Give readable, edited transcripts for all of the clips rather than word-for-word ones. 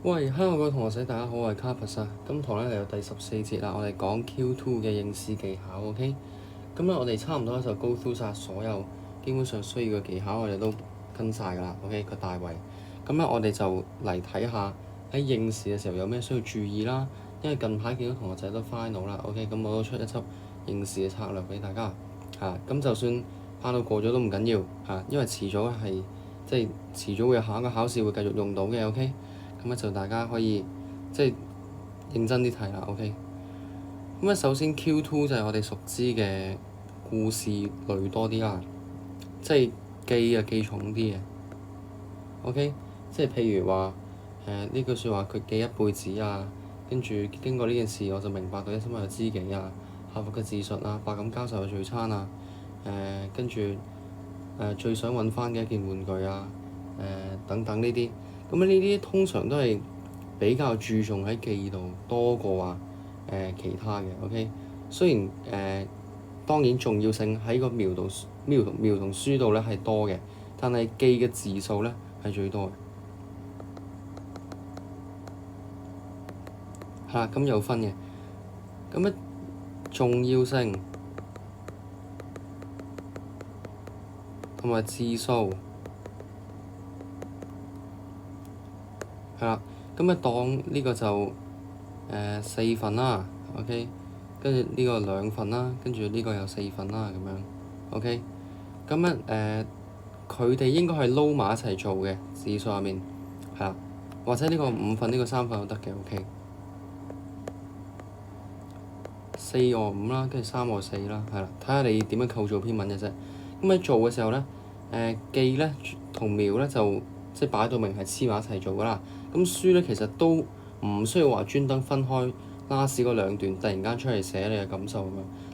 喂，hello 各位同學仔，大家好，我係卡佛沙。今堂咧嚟到第14節啦，我哋講 Q2 嘅應試技巧，OK？咁咧我哋差唔多就 go through 晒所有基本上需要嘅技巧，我哋都跟晒㗎啦，OK？個大圍。咁咧我哋就嚟睇下喺應試嘅時候有咩需要注意啦。因為近排見到同學仔都 final 啦，OK？咁我都出一輯應試嘅策略俾大家嚇。咁就算final過咗都唔緊要嚇，因為遲早係即係遲早會有下一個考試會繼續用到嘅，OK？咁咧就大家可以即係認真啲睇啦，OK。咁咧首先 Q2 就係我哋熟知嘅故事類多啲啦，即係記重啲嘅，OK。即係譬如話呢句説話佢記一輩子啊，跟住經過呢件事我就明白到一生有知己啊，幸福嘅自述啊，百感交集嘅聚餐啊，跟住最想揾翻嘅一件玩具啊，等等呢啲。咁呢啲通常都係比較注重喺記度多過話其他嘅，OK。雖然當然重要性喺個描同書度咧係多嘅，但係記嘅字數咧係最多嘅。係啦，咁有分嘅。咁咧重要性同埋字數。係啦，咁咧當呢個就4份啦，OK，跟住呢個2份啦，跟住呢個有4份啦，咁樣 OK。咁咧佢哋應該係撈埋一齊做嘅字數入面，係啦，或者呢個5份呢個3份都得嘅，OK。4和5啦，跟住3和4啦，係啦，睇下你點樣構造篇文嘅啫。咁喺做嘅時候咧，記咧同描咧就即係擺到明係黐埋一齊做㗎啦。咁書咧其實都唔需要話專登分開 last 嗰2段，突然間出嚟寫你嘅感受咁樣，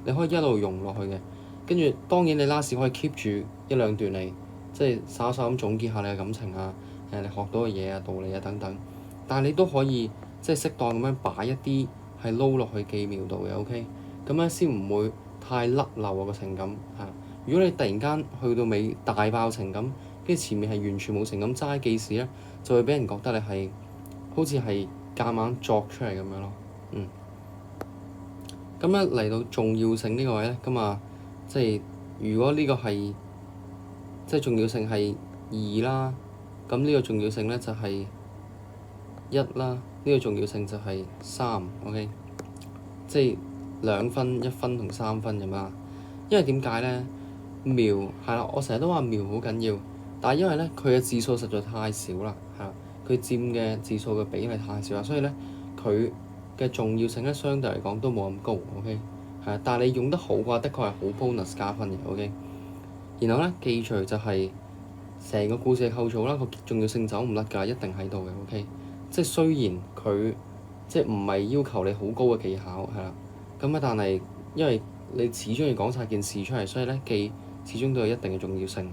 你可以一路用落去嘅。跟住當然你 last 可以 keep 住1-2段嚟，即係稍稍咁總結下你嘅感情啊，你學到嘅嘢啊、道理啊等等。但係你都可以即係適當咁樣擺一啲係撈落去記描度嘅，OK。咁樣先唔會太甩漏個情感嚇。如果你突然間去到尾大爆情感，跟住前面係完全冇情感齋記事咧，就會俾人覺得你係好似係夾硬作出嚟咁樣咯。咁咧嚟到重要性呢個位咧，咁啊即係如果呢個係即係重要性係2啦，咁呢個重要性咧就係1啦，呢個重要性就係3，OK。即係2分、1分同3分咁啦。因為點解咧？描係啦，我成日都話描好緊要，但係因為咧佢嘅字數實在太少啦，係啦，佢佔嘅字數嘅比例太少啦，所以咧佢嘅重要性咧相對嚟講都冇咁高，OK。係啊，但係你用得好嘅話，的確係好 bonus 加分嘅，OK。然後咧記住就係成個故事嘅構造啦，個重要性走唔甩㗎，一定喺度嘅，OK。即係雖然佢即係唔係要求你好高嘅技巧係啦，咁啊但係因為你始終要講晒件事出嚟，所以咧記始終都有一定嘅重要性。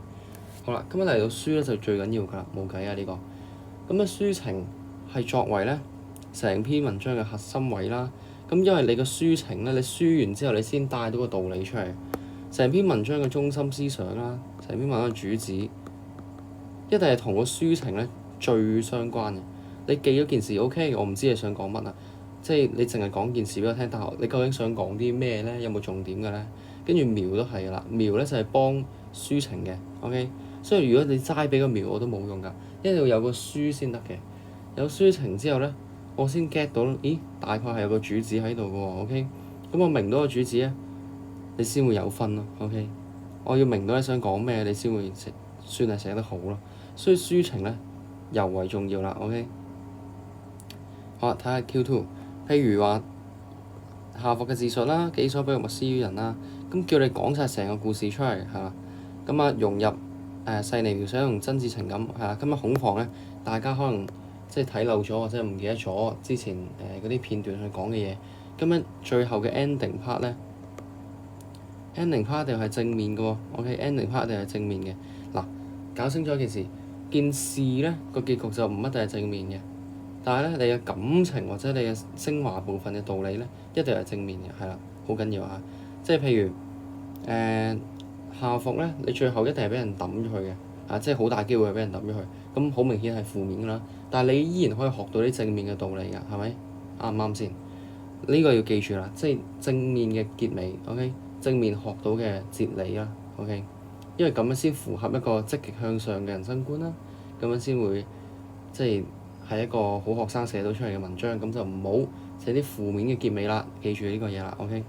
好啦，咁嚟到書咧就最緊要㗎啦，冇計啊呢個。咁咧書情係作為咧成篇文章嘅核心位啦。咁因為你個書情咧，你書完之後你先帶到個道理出嚟，成篇文章嘅中心思想啦，成篇文章嘅主旨，一定係同個書情咧最相關嘅。你記咗件事 OK，我唔知你想講乜啊，即係你淨係講件事俾我聽，但係你究竟想講啲咩咧？有冇重點嘅咧？跟住描都係㗎啦，描咧就係幫書情嘅 OK。所以如果你齋俾個描我都冇用㗎，一定要有個書先得嘅。有書情之後咧，我先 get 到，咦，大概係有個主旨喺度嘅喎 OK。咁我明到個主旨咧，你先會有分咯 OK。我要明到你想講咩，你先會算係寫得好咯。所以書情咧尤為重要啦 OK。好啦，睇下 Q2，譬如話夏服嘅自述啦，己所不欲，勿施於人啦，咁叫你講晒成個故事出嚟係啦，咁啊融入細膩描寫同真摯情感係啦，咁啊恐防咧大家可能即係睇漏咗或者唔記得咗之前嗰啲片段去講嘅嘢，咁樣最後嘅 ending part 咧，ending part 一定係正面嘅喎，OK，ending part 一定係正面嘅。嗱，搞清楚一件事咧個結局就唔一定係正面嘅。但係咧，你嘅感情或者你嘅升華部分嘅道理咧，一定係正面嘅，係啦，好緊要啊！即係譬如校服咧，你最後一定係俾人抌咗佢嘅，即係好大機會係俾人抌咗佢，咁好明顯係負面㗎啦。但係你依然可以學到啲正面嘅道理㗎，係咪？啱唔啱先？呢個要記住啦，即係正面嘅結尾，OK？正面學到嘅哲理啦，OK？因為咁樣先符合一個積極向上嘅人生觀啦，咁樣先會即係一個好學生寫到出嚟嘅文章，咁就唔好寫啲負面嘅結尾啦，記住呢個嘢啦，OK？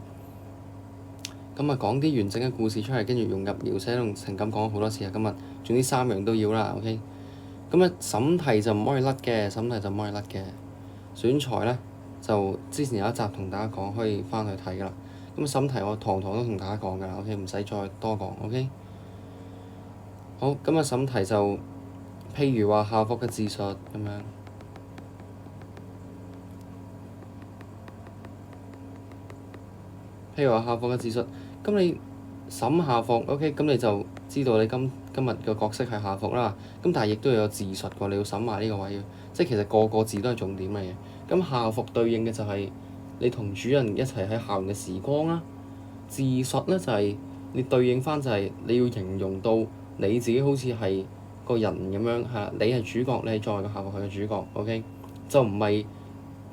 咁啊講啲完整嘅故事出嚟，跟住融入描寫同情感講咗好多次啊，今日總之3樣都要啦，OK？咁啊審題就唔可以甩嘅，審題就唔可以甩嘅。選材咧就之前有一集同大家講，可以翻去睇㗎啦。咁審題我堂堂都同大家講㗎啦，OK？唔使再多講，OK？好，咁啊審題就譬如話校服嘅自述咁樣，譬如話校服嘅自述，咁你審校服，OK？咁你就知道你今日嘅角色係校服啦。咁但係亦都要有自述喎，你要審埋呢個位，即係其實個個字都係重點嚟嘅。咁校服對應嘅就係你同主人一齊喺校園嘅時光啦。自述咧就係你對應翻就係你要形容到你自己好似係個人咁樣嚇，你係主角，你係作為個校服係個主角，OK？就唔係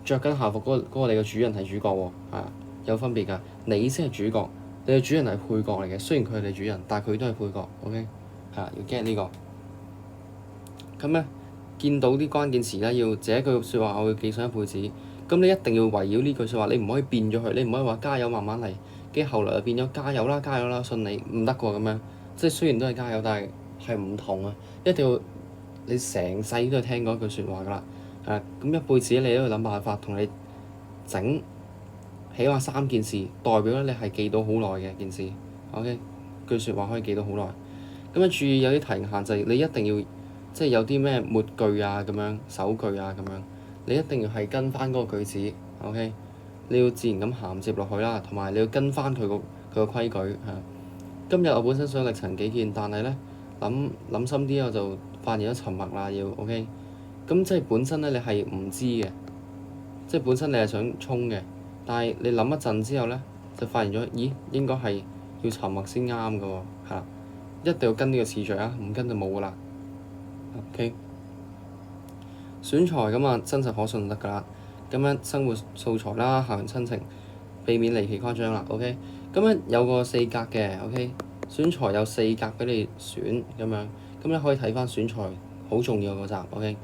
着緊校服嗰個你嘅主人係主角喎，有分別㗎。你先係主角，你嘅主人係配角嚟嘅。雖然佢係你主人，但係佢都係配角，OK？要 get 呢個。咁咧，見到啲關鍵詞咧，要這句説話我要記上一輩子。咁你一定要圍繞呢句説話，你唔可以變咗佢，你唔可以話加油慢慢嚟，跟住後來就變咗加油啦，加油啦，信你唔得喎咁樣。即係雖然都係加油，但係唔同啊！一定要你成世都係聽嗰句説話㗎啦。咁一輩子你都要諗辦法同你整起碼3件事，代表咧你係記到好耐嘅件事。OK？句説話可以記到好耐。咁啊，注意有啲題限制，你一定要即係有啲咩末句啊咁樣、首句啊咁樣，你一定要係跟翻嗰個句子。OK？你要自然咁銜接落去啦，同埋你要跟翻佢個規矩。今日我本身想力陳己見，但係咧諗深啲我就發現咗沉默啦，要 OK？咁即係本身咧你係唔知嘅，即係本身你係想衝嘅，但係你諗一陣之後咧就發現咗，咦應該係要沉默先啱㗎喎，係啦，一定要跟呢個次序啊，唔跟就冇㗎啦。OK？選材咁啊，真實可信就得㗎啦。咁樣生活素材啦，校園親情，避免離奇誇張啦。OK？咁樣有個4格嘅 OK？選材有4格俾你選咁樣，咁你可以睇翻選材好重要嗰集。OK？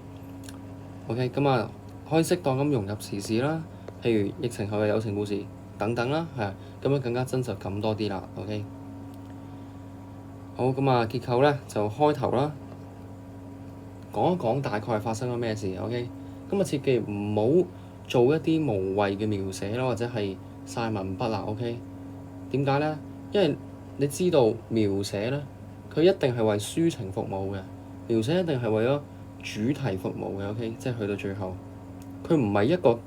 咁啊可以適當咁融入時事啦，譬如疫情後嘅友情故事等等啦，係啊，咁樣更加真實感多啲啦。OK？好，咁啊結構咧就開頭啦，講一講大概係發生咗咩事。OK？咁啊切記唔好做一啲無謂嘅描寫啦，或者係晒文筆啦。OK？點解咧？因為你知道描寫咧，佢一定係為抒情服務嘅，描寫一定係為咗主題服務嘅。OK？即係去到最後，佢唔係一個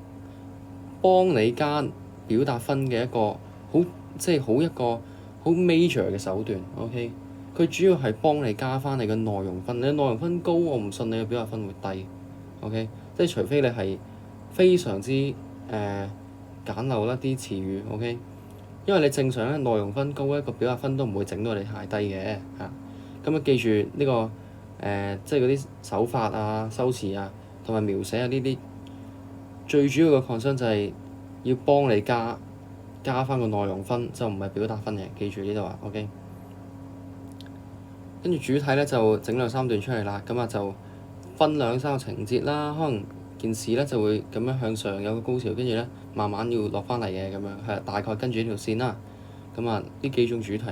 幫你加表達分嘅一個一個好 major 嘅手段。OK？佢主要係幫你加翻你嘅內容分，你嘅內容分高，我唔信你嘅表達分會低。OK？即係除非你係非常之簡陋一啲詞語。OK？因為你正常咧內容分高咧，個表達分都唔會整到你太低嘅嚇。咁記住呢個即係嗰啲手法啊、修辭啊同埋描寫啊呢啲，最主要嘅 concern 就係要幫你加翻個內容分，就唔係表達分嘅。記住呢度啊。OK？跟住主體咧就整2-3段出嚟啦，咁啊就分2-3個情節啦，可能件事咧就會咁樣向上有個高潮，跟住咧慢慢要落翻嚟嘅咁樣，係大概跟住呢條線啦。咁啊呢幾種主題，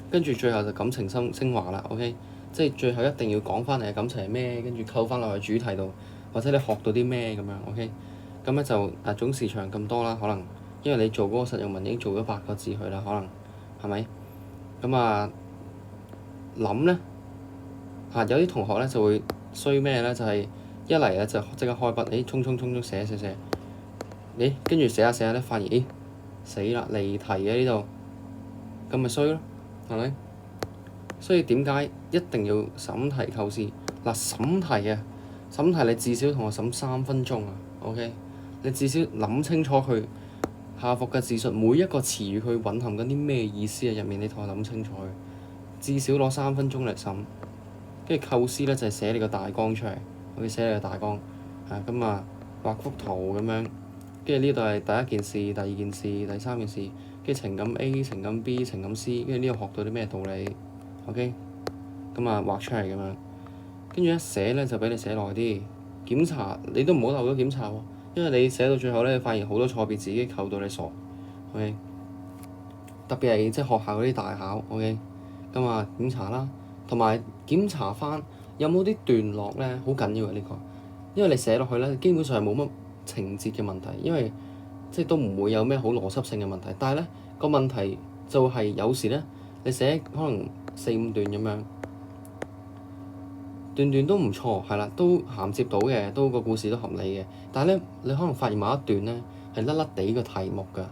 跟住最後就感情升華啦。OK？即係最後一定要講翻你嘅感情係咩，跟住扣翻落去主題度，或者你學到啲咩咁樣。OK？咁咧就總時長咁多啦，可能因為你做嗰個實用文已經做咗8個字去啦，可能係咪？咁啊諗咧有啲同學咧就會衰咩咧？就係一嚟咧就即刻開筆，衝寫，跟住寫下咧發現，死啦離題嘅呢度，咁咪衰咯，係咪？所以點解一定要審題構思？嗱，審題你至少同我審3分鐘啊。OK？你至少諗清楚佢校服嘅自述每一個詞語佢蘊含緊啲咩意思啊？入面你同我諗清楚佢，至少攞3分鐘嚟審，跟住構思咧就係寫你個大綱出嚟。我寫你個大綱，咁啊畫幅圖咁樣，跟住呢度係第一件事、第二件事、第三件事，跟住情感 A、情感 B、情感 C，跟住呢度學到啲咩道理，OK，咁啊畫出嚟咁樣，跟住一寫咧就俾你寫耐啲，檢查你都唔好漏咗檢查喎，因為你寫到最後咧，發現好多錯別字已經扣到你傻，OK，特別係即係學校嗰啲大考，OK，咁啊檢查啦，同埋檢查翻有冇啲段落咧，好緊要嘅呢個，因為你寫落去咧，基本上係冇乜情節嘅問題，因為即係都唔會有咩好邏輯性嘅問題，但係咧個問題就係有時咧，你寫可能4-5段咁樣。段段都唔錯，係啦，都銜接到嘅，都個故事都合理嘅。但係咧，你可能發現某一段咧係甩甩地個題目㗎，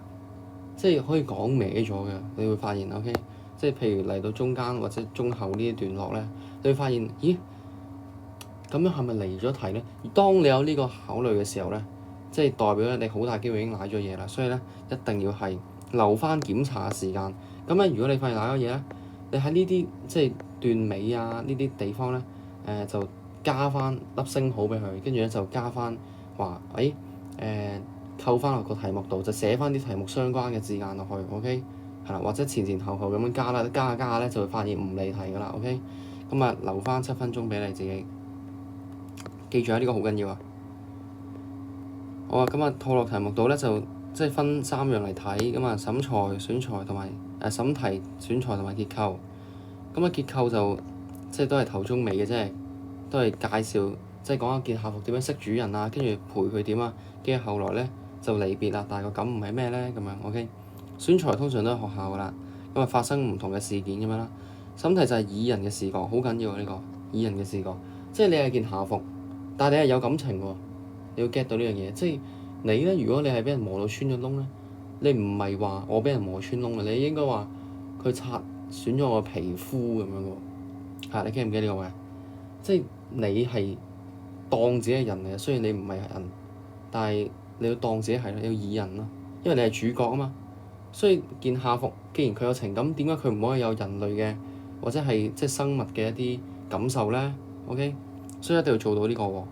即係可以講歪咗嘅。你會發現 OK，即係譬如嚟到中間或者中後呢啲段落咧，你會發現，咦，咁樣係咪離咗題咧？當你有呢個考慮嘅時候咧，即係代表咧你好大機會已經賴咗嘢啦。所以咧，一定要係留翻檢查嘅時間。咁咧，如果你發現賴咗嘢咧，你喺呢啲即係段尾啊呢啲地方咧。就加翻粒星號俾佢，跟住咧就加翻話，扣翻落個題目度，就寫翻啲題目相關嘅字眼落去 ，OK， 係啦，或者前前後後咁樣加啦，加下加下咧就會發現唔離題噶啦 ，OK，咁啊留翻7分鐘俾你自己，記住啊，呢個好緊要啊。好啊，咁啊套落題目度咧就即係分3樣嚟睇，咁啊審材、選材同埋審題、選材同埋結構，咁啊結構就即係都係頭中尾嘅啫，都係介紹，即係講一件校服點樣識主人啊，跟住陪佢點啊，跟住後來咧就離別啦。但係個感悟係咩咧？咁樣 OK。選材通常都係學校噶啦，咁啊發生唔同嘅事件咁樣啦。審題就係以人嘅視角，好緊要啊呢個以人嘅視角，即係你係件校服，但係你係有感情喎，你要 get 到呢樣嘢。即係你咧，如果你係俾人磨到穿咗窿咧，你唔係話我俾人磨穿窿嘅，你應該話佢擦損咗我嘅皮膚咁樣喎。係，你記唔記得呢個位？即係你係當自己係人嚟嘅，雖然你唔係人，但係你要當自己係，你要以人咯，因為你係主角啊嘛。所以件校服既然佢有情感，點解佢唔可以有人類嘅或者係即係生物嘅一啲感受咧？OK，所以一定要做到呢個喎。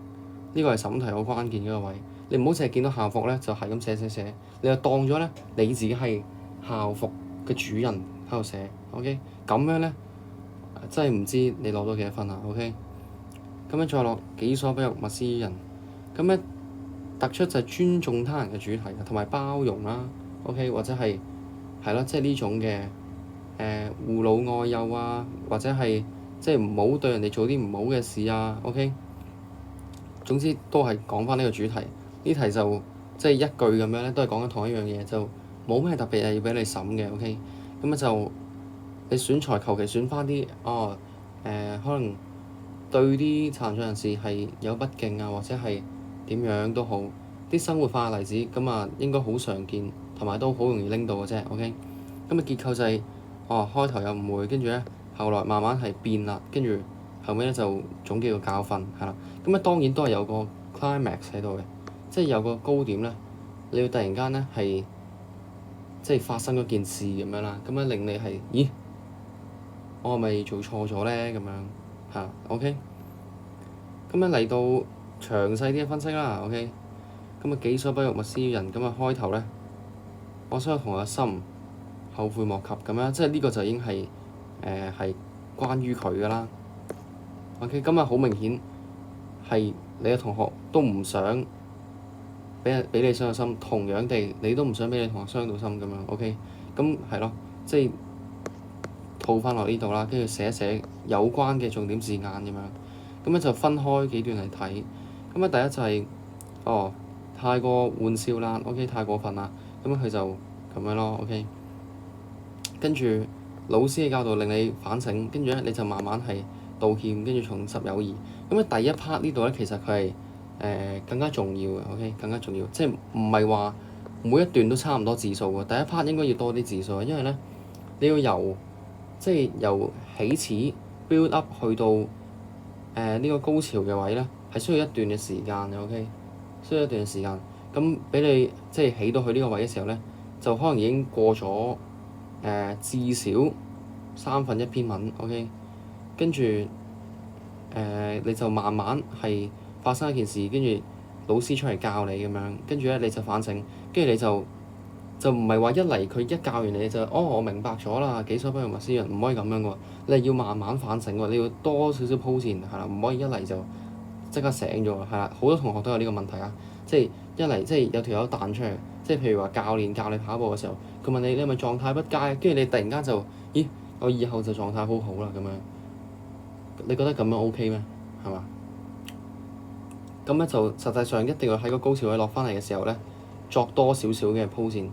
呢個係審題好關鍵嘅一個位。你唔好淨係見到校服咧，就係咁寫，你就當咗咧你自己係校服嘅主人喺度寫。OK，咁樣咧。真係唔知你攞到幾多分啊 OK， 咁樣再落己所不欲，勿施於人。咁咧突出就係尊重他人嘅主題同埋包容啦 OK， 或者係咯，即係呢種嘅護老愛幼啊，或者係即係唔好對人哋做啲唔好嘅事啊 OK。總之都係講翻呢個主題，呢題就即係一句咁樣咧，都係講緊同一樣嘢，就冇咩特別係要俾你審嘅 OK。咁就你選材求其選翻啲可能對啲殘障人士係有不敬啊，或者係點樣都好，啲生活化嘅例子咁啊，應該好常見，同埋都好容易拎到嘅啫。OK，咁啊結構就係開頭有誤會，跟住咧後來慢慢係變啦，跟住後尾咧就總結個教訓係啦。咁啊當然都係有個 climax 喺度嘅，即係有個高點咧，你要突然間咧係即係發生嗰件事咁樣啦，咁樣令你係咦？我係咪做錯咗咧？咁樣嚇，OK。咁樣嚟到詳細啲嘅分析啦，OK。咁啊，己所不欲，勿施於人。咁啊，開頭咧，我所有同學心，後悔莫及咁樣，即係呢個就已經係係關於佢噶啦。OK，咁啊，好明顯係你嘅同學都唔想俾你傷到心，同樣地，你都唔想俾你同學傷到心咁樣。OK，咁係咯，即係。套翻落呢度啦，跟住寫一寫有關嘅重點字眼咁樣，咁樣就分開幾段嚟睇。咁啊，第一就係太過玩笑啦，OK，太過分啦，咁佢就咁樣咯，OK。跟住老師嘅教導令你反省，跟住咧你就慢慢係道歉，跟住重拾友誼。咁啊，第一 part 呢度咧其實佢係更加重要嘅，OK，更加重要，即係唔係話每一段都差唔多字數嘅。第一 part 應該要多啲字數，因為咧你要由起始 build up 去到呢個高潮嘅位咧，係需要一段嘅時間嘅 OK，需要一段嘅時間。咁俾你即係起到去呢個位嘅時候咧，就可能已經過咗至少1/3篇文 OK，跟住你就慢慢係發生一件事，跟住老師出嚟教你咁樣，跟住咧你就反省，跟住你就唔係話一嚟佢一教完你就我明白咗啦，己所不欲，勿施於人，唔可以咁樣喎。你係要慢慢反省喎，你要多少少鋪墊係啦，唔可以一嚟就即刻醒咗係啦。好多同學都有呢個問題啊，即係一嚟即係有條友彈出嚟，即係譬如話教練教你跑步嘅時候，佢問你係咪狀態不佳，跟住你突然間就咦我以後就狀態好好啦咁樣，你覺得咁樣 OK 咩？係嘛？咁咧就實際上一定要喺個高潮位落翻嚟嘅時候咧，作多少少嘅鋪墊。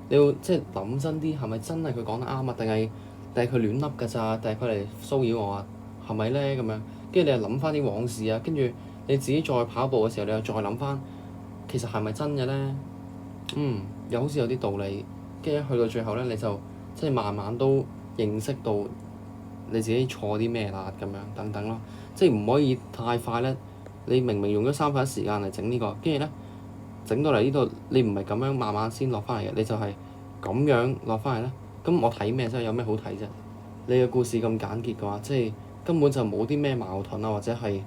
你要即係諗真啲，係咪真係佢講得啱啊？定係佢亂笠㗎咋？定係佢嚟騷擾我啊？係咪咧咁樣？跟住你又諗翻啲往事啊，跟住你自己再跑步嘅時候，你又再諗翻，其實係咪真嘅咧？又好似有啲道理。跟住去到最後咧，你就即係慢慢都認識到你自己錯啲咩啦，咁樣等等咯。即係唔可以太快咧。你明明用咗3分一時間嚟整呢個，跟住咧整到嚟呢度，你唔係咁樣慢慢先落翻嚟嘅，你就係咁樣落翻嚟咧。咁我睇咩啫？有咩好睇啫？你嘅故事咁簡潔嘅話，即係根本就冇啲咩矛盾啊，或者係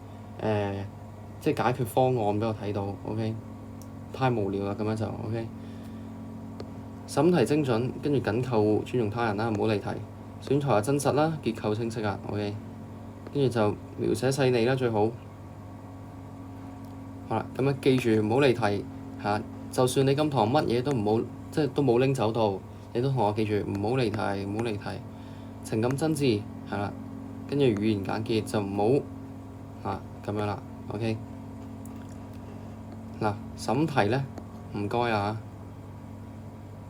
即係解決方案俾我睇到。OK， 太無聊啦，咁樣就 OK。審題精準，跟住緊扣尊重他人啦，唔好離題。選材真實啦，結構清晰啊。OK，跟住就描寫細膩啦，最好。好啦，咁樣記住唔好離題嚇。就算你今堂乜嘢都唔好，即係都冇拎走到，你都同我記住唔好離題，唔好離題。情感真摯係啦，跟住語言簡潔就唔好咁樣啦。OK，嗱審題咧唔該啊，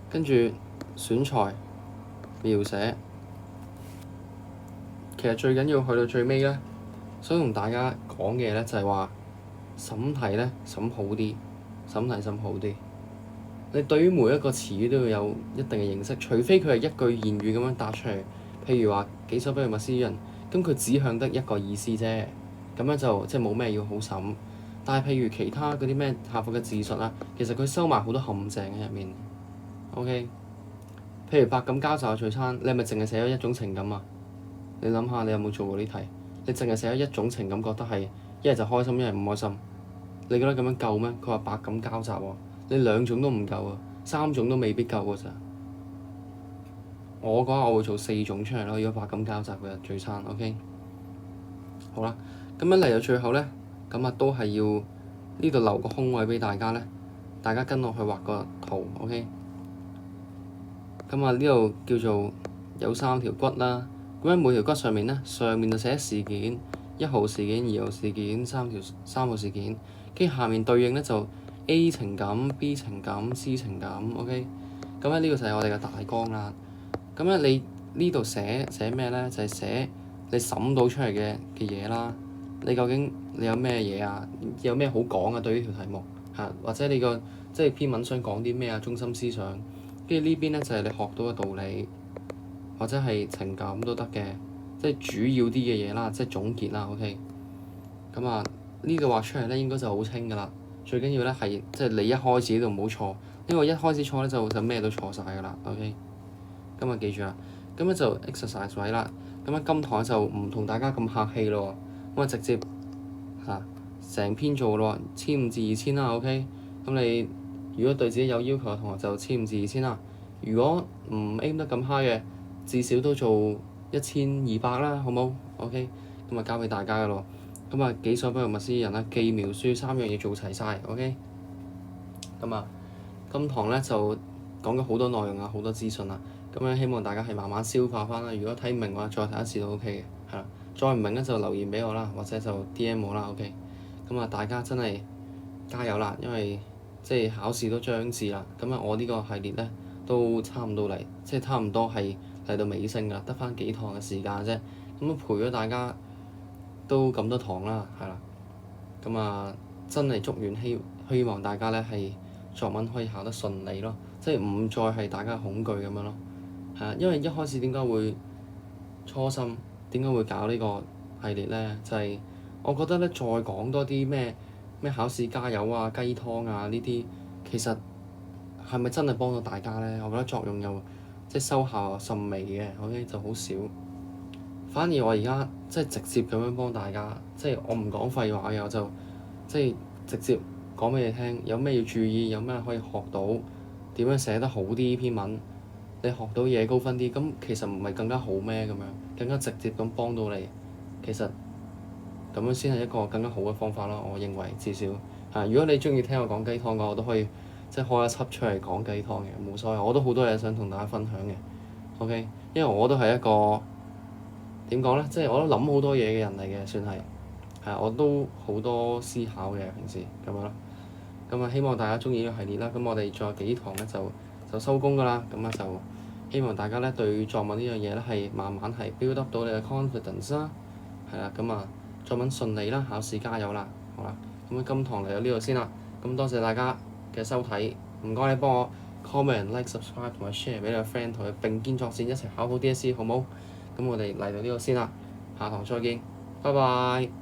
跟住選材描寫，其實最緊要去到最尾咧，想同大家講嘅咧就係話審題咧審好啲，審題審好啲。你對於每一個詞語都要有一定嘅認識，除非佢係一句言語咁樣答出嚟，譬如話己所不欲，勿施於人，咁佢只向得一個意思啫，咁樣就即係冇咩要好審。但係譬如其他嗰啲咩客服嘅字術啊，其實佢收埋好多陷阱喺入面。OK，譬如百感交集嘅聚餐，你係咪淨係寫咗一種情感啊？你諗下，你有冇做過呢題？你淨係寫咗一種情感，覺得係一係就開心，一係唔開心，你覺得咁樣夠咩？佢話百感交集喎，你2種都唔夠啊，3種都未必夠㗎咋。我嘅話，我會做4種出嚟咯。如果百感交集嘅聚餐 ，OK， 好啦，咁樣嚟到最後咧，咁啊都係要呢度留個空位俾大家咧，大家跟我去畫個圖 ，OK。咁啊呢度叫做有3條骨啦，咁喺每條骨上面咧，上面就寫事件，1號事件、2號事件、3號事件，跟住下面對應咧就 A 情感、B 情感、C 情感 ，OK。咁咧呢個就係我哋嘅大綱啦。咁咧你呢度寫咩咧？就係寫你審到出嚟嘅嘢啦。你究竟你有咩嘢啊？有咩好講啊？對於條題目嚇，或者你個即係篇文想講啲咩啊？中心思想。跟住呢邊咧就係你學到嘅道理，或者係情感都得嘅，即係主要啲嘅嘢啦，即係總結啦。OK，咁啊呢個畫出嚟咧應該就好清㗎啦。最緊要咧係即係你一開始都唔好錯，因為一開始錯咧就咩都錯晒㗎啦。OK，咁啊記住啦，咁咧就 exercise 位啦。咁啊今堂就唔同大家咁客氣咯，咁啊直接成篇做咯，1500至2000啦。OK，咁你如果對自己有要求嘅同學就1500至2000啦。如果唔 aim 得咁 high 嘅，至少都做1200啦，好冇 OK？咁啊交俾大家㗎咯。咁啊己所不欲，勿施於人啦，記描書3樣嘢做齊晒 OK？咁啊今堂咧就講咗好多內容啊，好多資訊啊。咁樣希望大家係慢慢消化翻啦。如果睇唔明嘅話，再睇一次都 OK 嘅，係啦。再唔明咧就留言俾我啦，或者就 DM 我啦 OK？咁啊大家真係加油啦，因為即係考試都將至啦。咁啊我呢個系列咧都差唔多嚟，即係差唔多係嚟到尾聲㗎啦，得翻幾堂嘅時間啫。咁陪咗大家都咁多堂啦，係啦。咁啊真係祝願希望大家咧係作文可以考得順利咯，即係唔再係大家恐懼咁樣咯。係啊，因為一開始點解會初心點解會搞呢個系列咧？就係我覺得咧，再講多啲咩考試加油啊、雞湯啊呢啲，其實係咪真係幫到大家咧？我覺得作用又即係收效又甚微嘅，OK 就好少。反而我而家即係直接咁樣幫大家，即係我唔講廢話嘅，我就即係直接講俾你聽，有咩要注意，有咩可以學到，點樣寫得好啲篇文，你學到嘢高分啲，咁其實唔係更加好咩？咁樣更加直接咁幫到你，其實咁樣先係一個更加好嘅方法咯。我認為至少如果你鍾意聽我講雞湯嘅話，我都可以即係開一輯出嚟講雞湯嘅，冇所謂。我都好多嘢想同大家分享嘅。OK，因為我都係一個點講咧，即係我都諗好多嘢嘅人嚟嘅，算係我都好多思考嘅平時咁樣咯。咁啊，希望大家鍾意呢個系列啦。咁我哋仲有幾堂咧就收工㗎啦。咁啊就希望大家咧對作文呢樣嘢咧係慢慢係 build up 到你嘅 confidence 啦。係啦，咁啊作文順利啦，考試加油啦，好啦。咁今堂嚟到呢度先啦。咁多謝大家嘅收睇，唔該你幫我 comment、like、subscribe 同埋 share 俾你個 friend，同佢並肩作戰，一齊考好 DSE 好冇？咁我哋嚟到呢度先啦，下堂再見，拜拜。